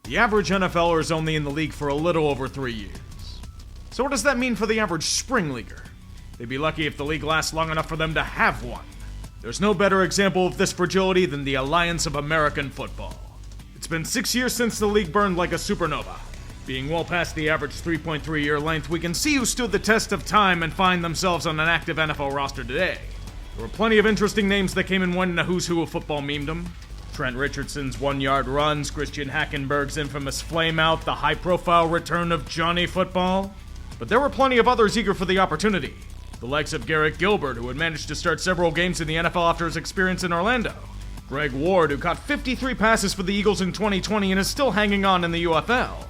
The average NFLer is only in the league for a little over 3 years. So what does that mean for the average spring leaguer? They'd be lucky if the league lasts long enough for them to have one. There's no better example of this fragility than the Alliance of American Football. It's been 6 years since the league burned like a supernova. Being well past the average 3.3-year length, we can see who stood the test of time and find themselves on an active NFL roster today. There were plenty of interesting names that came and went in a who's who of football memedom. Trent Richardson's one-yard runs, Christian Hackenberg's infamous flameout, the high-profile return of Johnny Football. But there were plenty of others eager for the opportunity. The likes of Garrett Gilbert, who had managed to start several games in the NFL after his experience in Orlando. Greg Ward, who caught 53 passes for the Eagles in 2020 and is still hanging on in the UFL.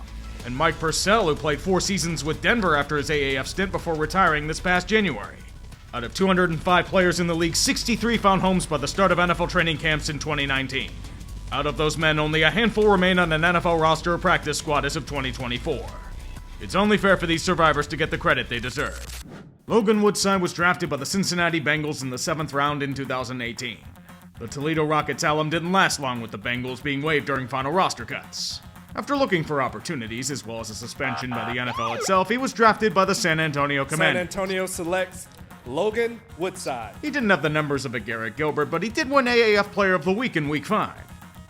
And Mike Purcell, who played 4 seasons with Denver after his AAF stint before retiring this past January. Out of 205 players in the league, 63 found homes by the start of NFL training camps in 2019. Out of those men, only a handful remain on an NFL roster or practice squad as of 2024. It's only fair for these survivors to get the credit they deserve. Logan Woodside was drafted by the Cincinnati Bengals in the 7th round in 2018. The Toledo Rockets alum didn't last long with the Bengals being waived during final roster cuts. After looking for opportunities, as well as a suspension by the NFL itself, he was drafted by the San Antonio Commanders. San Antonio selects Logan Woodside. He didn't have the numbers of a Garrett Gilbert, but he did win AAF Player of the Week in Week 5.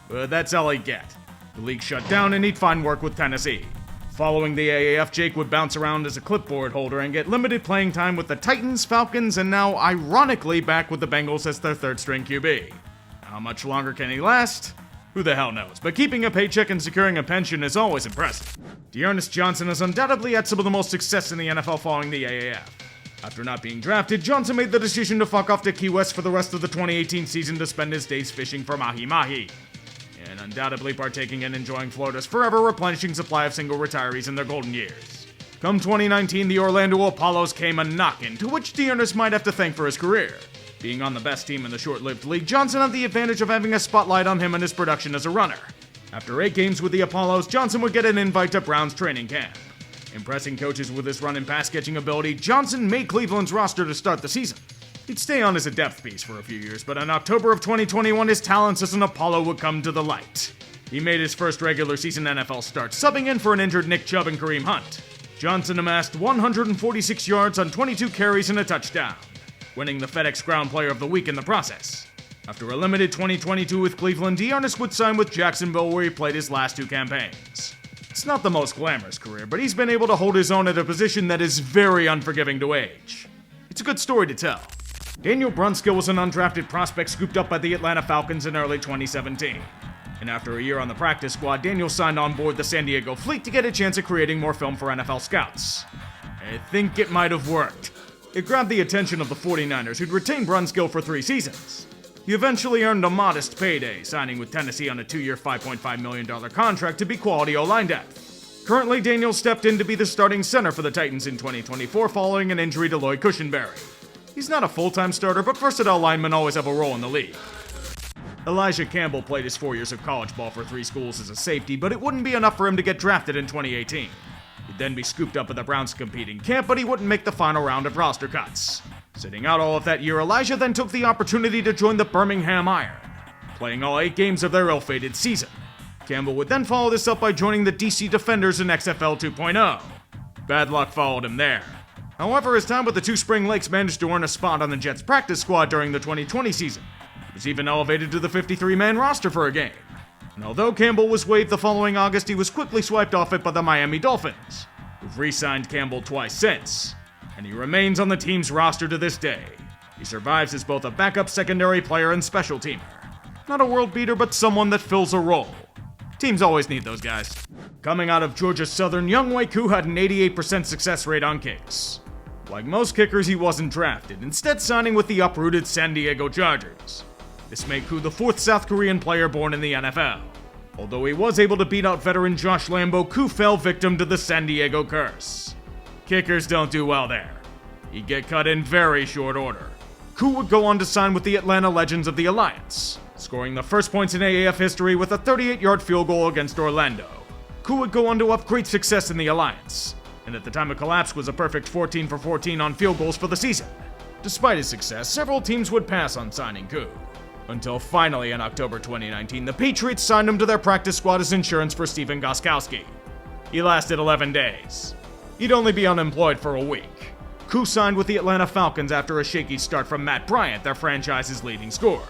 But that's all he'd get. The league shut down and he'd find work with Tennessee. Following the AAF, Jake would bounce around as a clipboard holder and get limited playing time with the Titans, Falcons, and now, ironically, back with the Bengals as their third-string QB. How much longer can he last? Who the hell knows, but keeping a paycheck and securing a pension is always impressive. Dearness Johnson has undoubtedly had some of the most success in the NFL following the AAF. After not being drafted, Johnson made the decision to fuck off to Key West for the rest of the 2018 season to spend his days fishing for mahi-mahi. And undoubtedly partaking and enjoying Florida's forever replenishing supply of single retirees in their golden years. Come 2019, the Orlando Apollos came a-knockin', to which Dearness might have to thank for his career. Being on the best team in the short-lived league, Johnson had the advantage of having a spotlight on him and his production as a runner. After 8 games with the Apollos, Johnson would get an invite to Browns training camp. Impressing coaches with his run and pass-catching ability, Johnson made Cleveland's roster to start the season. He'd stay on as a depth piece for a few years, but in October of 2021, his talents as an Apollo would come to the light. He made his first regular season NFL start, subbing in for an injured Nick Chubb and Kareem Hunt. Johnson amassed 146 yards on 22 carries and a touchdown, winning the FedEx Ground Player of the Week in the process. After a limited 2022 with Cleveland, Dearness would sign with Jacksonville, where he played his last 2 campaigns. It's not the most glamorous career, but he's been able to hold his own at a position that is very unforgiving to age. It's a good story to tell. Daniel Brunskill was an undrafted prospect scooped up by the Atlanta Falcons in early 2017. And after a year on the practice squad, Daniel signed on board the San Diego Fleet to get a chance at creating more film for NFL scouts. I think it might have worked. It grabbed the attention of the 49ers, who'd retained Brunskill for 3 seasons. He eventually earned a modest payday, signing with Tennessee on a 2-year, $5.5 million contract to be quality O-line depth. Currently, Daniel stepped in to be the starting center for the Titans in 2024 following an injury to Lloyd Cushenberry. He's not a full-time starter, but versatile linemen always have a role in the league. Elijah Campbell played his 4 years of college ball for 3 schools as a safety, but it wouldn't be enough for him to get drafted in 2018. He'd then be scooped up at the Browns' competing camp, but he wouldn't make the final round of roster cuts. Sitting out all of that year, Elijah then took the opportunity to join the Birmingham Iron, playing all 8 games of their ill-fated season. Campbell would then follow this up by joining the DC Defenders in XFL 2.0. Bad luck followed him there. However, his time with the 2 Spring Lakes managed to earn a spot on the Jets' practice squad during the 2020 season. He was even elevated to the 53-man roster for a game. And although Campbell was waived the following August, he was quickly swiped off it by the Miami Dolphins, who've re-signed Campbell twice since. And he remains on the team's roster to this day. He survives as both a backup secondary player and special teamer. Not a world beater, but someone that fills a role. Teams always need those guys. Coming out of Georgia Southern, Younghoe Koo had an 88% success rate on kicks. Like most kickers, he wasn't drafted, instead signing with the uprooted San Diego Chargers. This made Koo the 4th South Korean player born in the NFL. Although he was able to beat out veteran Josh Lambo, Koo fell victim to the San Diego curse. Kickers don't do well there. He'd get cut in very short order. Koo would go on to sign with the Atlanta Legends of the Alliance, scoring the first points in AAF history with a 38-yard field goal against Orlando. Koo would go on to have great success in the Alliance, and at the time of collapse was a perfect 14 for 14 on field goals for the season. Despite his success, several teams would pass on signing Koo. Until finally in October 2019, the Patriots signed him to their practice squad as insurance for Stephen Gostkowski. He lasted 11 days. He'd only be unemployed for a week. Koo signed with the Atlanta Falcons after a shaky start from Matt Bryant, their franchise's leading scorer.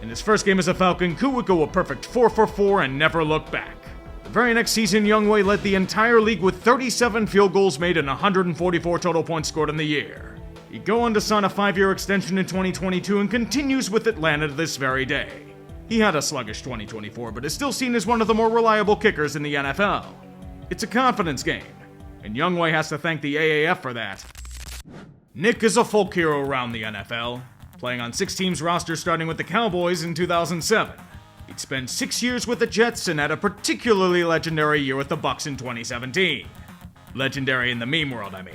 In his first game as a Falcon, Koo would go a perfect 4 for 4 and never look back. The very next season, Younghoe led the entire league with 37 field goals made and 144 total points scored in the year. He'd go on to sign a 5-year extension in 2022 and continues with Atlanta to this very day. He had a sluggish 2024, but is still seen as one of the more reliable kickers in the NFL. It's a confidence game, and Younghoe has to thank the AAF for that. Nick is a folk hero around the NFL, playing on 6 teams roster starting with the Cowboys in 2007. He'd spent 6 years with the Jets and had a particularly legendary year with the Bucs in 2017. Legendary in the meme world, I mean.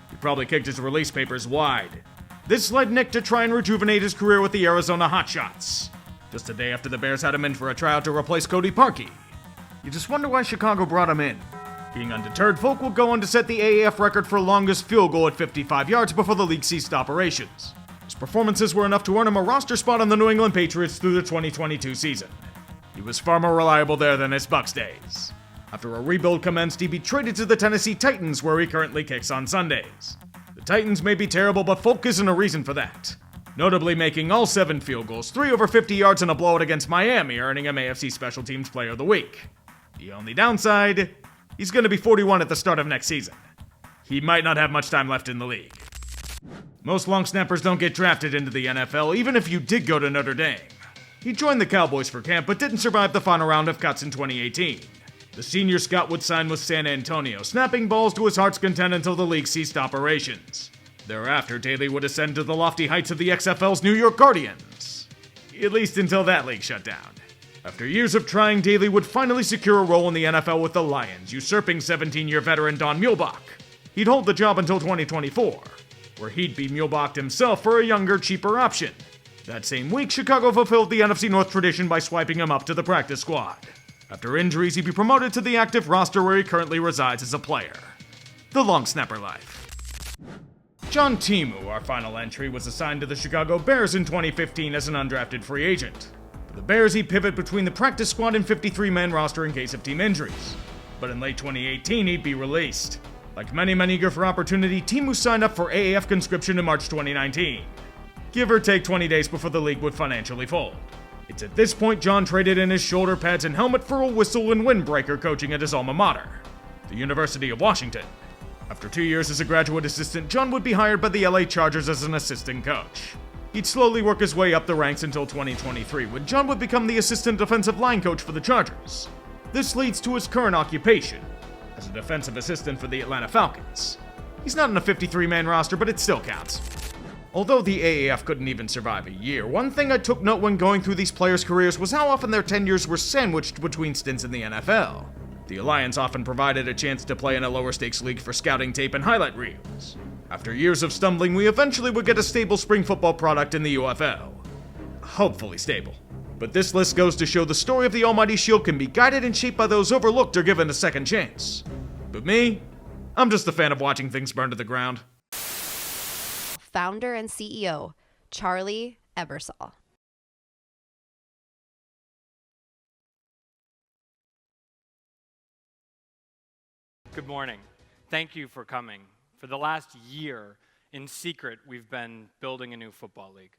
He probably kicked his release papers wide. This led Nick to try and rejuvenate his career with the Arizona Hotshots, just a day after the Bears had him in for a tryout to replace Cody Parkey. You just wonder why Chicago brought him in. Being undeterred, Folk will go on to set the AAF record for longest field goal at 55 yards before the league ceased operations. His performances were enough to earn him a roster spot on the New England Patriots through the 2022 season. He was far more reliable there than his Bucs days. After a rebuild commenced, he'd be traded to the Tennessee Titans, where he currently kicks on Sundays. The Titans may be terrible, but Folk isn't a reason for that. Notably making all 7 field goals, 3 over 50 yards, and a blowout against Miami, earning him AFC Special Teams Player of the Week. The only downside, he's going to be 41 at the start of next season. He might not have much time left in the league. Most long snappers don't get drafted into the NFL, even if you did go to Notre Dame. He joined the Cowboys for camp, but didn't survive the final round of cuts in 2018. The senior Scott would sign with San Antonio, snapping balls to his heart's content until the league ceased operations. Thereafter, Daly would ascend to the lofty heights of the XFL's New York Guardians. At least until that league shut down. After years of trying, Daly would finally secure a role in the NFL with the Lions, usurping 17-year veteran Don Muhlbach. He'd hold the job until 2024, where he'd be Muhlbach himself for a younger, cheaper option. That same week, Chicago fulfilled the NFC North tradition by swiping him up to the practice squad. After injuries, he'd be promoted to the active roster where he currently resides as a player. The long snapper life. John Timu, our final entry, was assigned to the Chicago Bears in 2015 as an undrafted free agent. For the Bears, he'd pivot between the practice squad and 53-man roster in case of team injuries. But in late 2018, he'd be released. Like many men eager for opportunity, Timu signed up for AAF conscription in March 2019. Give or take 20 days before the league would financially fold. It's at this point John traded in his shoulder pads and helmet for a whistle and windbreaker coaching at his alma mater, the University of Washington. After 2 years as a graduate assistant, John would be hired by the LA Chargers as an assistant coach. He'd slowly work his way up the ranks until 2023, when John would become the assistant defensive line coach for the Chargers. This leads to his current occupation, as a defensive assistant for the Atlanta Falcons. He's not in a 53-man roster, but it still counts. Although the AAF couldn't even survive a year, one thing I took note when going through these players' careers was how often their tenures were sandwiched between stints in the NFL. The Alliance often provided a chance to play in a lower-stakes league for scouting tape and highlight reels. After years of stumbling, we eventually would get a stable spring football product in the UFL. Hopefully stable. But this list goes to show the story of the Almighty Shield can be guided and shaped by those overlooked or given a second chance. But me? I'm just a fan of watching things burn to the ground. Founder and CEO, Charlie Ebersol. Good morning. Thank you for coming. For the last year, in secret, we've been building a new football league.